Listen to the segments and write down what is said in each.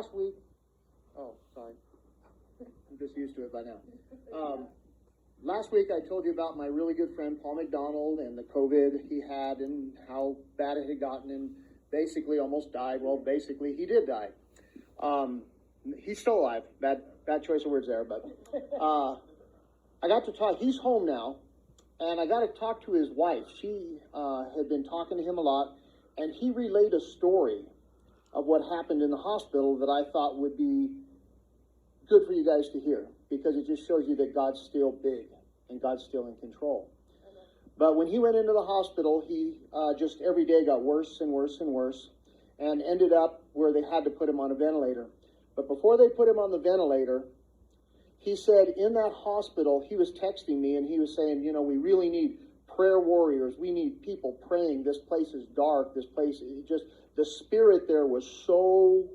last week, oh, sorry, I'm just used to it by now. Last week I told you about my really good friend Paul McDonald and the COVID he had and how bad it had gotten and basically almost died. Well, basically he did die. He's still alive. Bad choice of words there, but I got to talk. He's home now, and I got to talk to his wife. She had been talking to him a lot, and he relayed a story of what happened in the hospital that I thought would be good for you guys to hear, because it just shows you that God's still big and God's still in control. But when he went into the hospital, he just every day got worse and worse and worse, and ended up where they had to put him on a ventilator. But before they put him on the ventilator, he said in that hospital, he was texting me and he was saying, you know, we really need prayer warriors. We need people praying. This place is dark. This place, the spirit there was so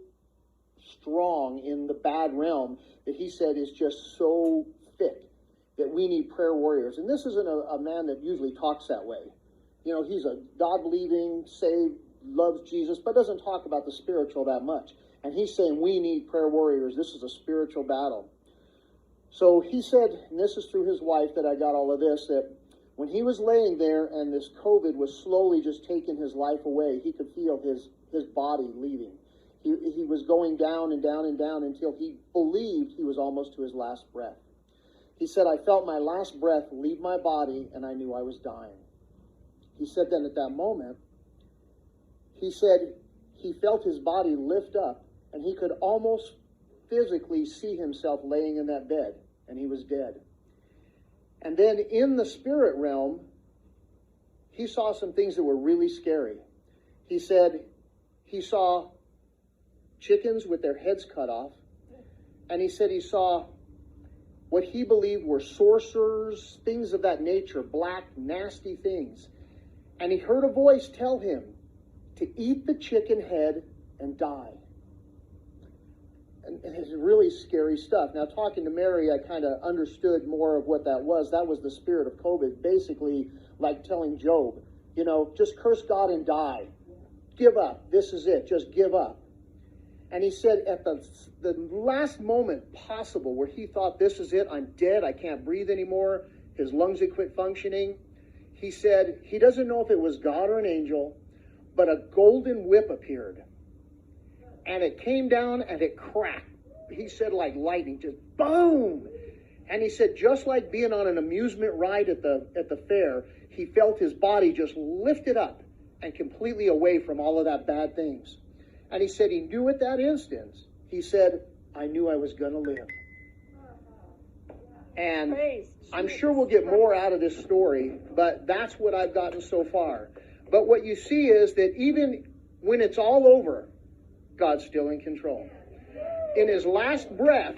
strong in the bad realm that he said is just so thick that we need prayer warriors. And this isn't a man that usually talks that way. You know, he's a God-believing, saved, loves Jesus, but doesn't talk about the spiritual that much. And he's saying we need prayer warriors. This is a spiritual battle. So he said, and this is through his wife that I got all of this, that when he was laying there and this COVID was slowly just taking his life away, he could feel his body leaving. He was going down and down and down until he believed he was almost to his last breath. He said, I felt my last breath leave my body and I knew I was dying. He said then at that moment, he said he felt his body lift up and he could almost physically see himself laying in that bed, and he was dead. And then in the spirit realm, he saw some things that were really scary. He said he saw chickens with their heads cut off, and he said he saw what he believed were sorcerers, things of that nature, black, nasty things. And he heard a voice tell him to eat the chicken head and die. And it's really scary stuff. Now, talking to Mary, I kind of understood more of what that was. That was the spirit of COVID, basically like telling Job, you know, just curse God and die. Give up. This is it. Just give up. And he said at the last moment possible where he thought, this is it, I'm dead, I can't breathe anymore, his lungs had quit functioning, he said he doesn't know if it was God or an angel, but a golden whip appeared. And it came down and it cracked. He said like lightning, just boom. And he said just like being on an amusement ride at the fair, he felt his body just lifted up and completely away from all of that bad things. And he said he knew at that instant, he said, I knew I was going to live. And I'm sure we'll get more out of this story, but that's what I've gotten so far. But what you see is that even when it's all over, God's still in control. In his last breath,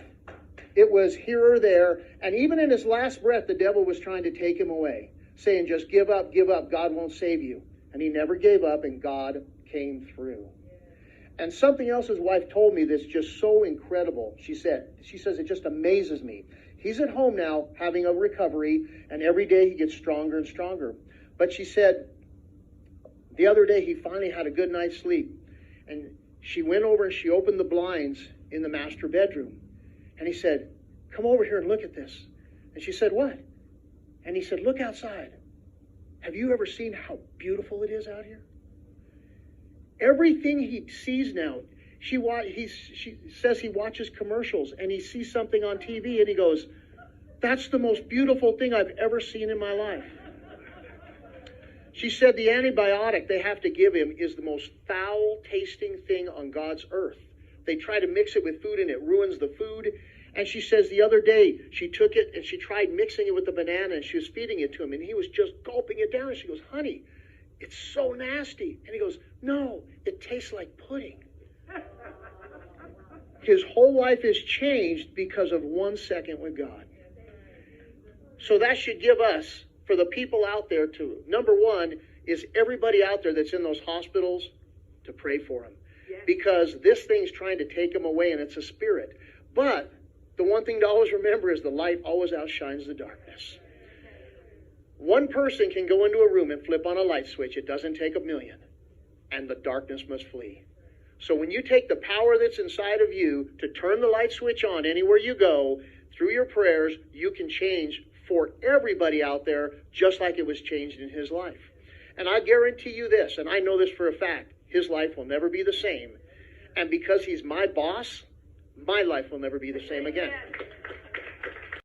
it was here or there. And even in his last breath, the devil was trying to take him away, saying, just give up, God won't save you. And he never gave up, and God came through. And something else his wife told me that's just so incredible. She says, it just amazes me. He's at home now having a recovery, and every day he gets stronger and stronger. But she said, the other day he finally had a good night's sleep. And she went over and she opened the blinds in the master bedroom. And he said, come over here and look at this. And she said, what? And he said, look outside. Have you ever seen how beautiful it is out here? Everything he sees now, she says he watches commercials and he sees something on TV and he goes, that's the most beautiful thing I've ever seen in my life. She said the antibiotic they have to give him is the most foul-tasting thing on God's earth. They try to mix it with food and it ruins the food. And she says the other day she took it and she tried mixing it with the banana and she was feeding it to him and he was just gulping it down. And she goes, honey, it's so nasty. And he goes, no, it tastes like pudding. His whole life is changed because of 1 second with God. So that should give us, for the people out there, to, number one, is everybody out there that's in those hospitals to pray for them. Because this thing's trying to take them away and it's a spirit. But the one thing to always remember is the light always outshines the darkness. One person can go into a room and flip on a light switch. It doesn't take a million. And the darkness must flee. So when you take the power that's inside of you to turn the light switch on anywhere you go, through your prayers, you can change for everybody out there, just like it was changed in his life. And I guarantee you this, and I know this for a fact, his life will never be the same. And because he's my boss, my life will never be the same again.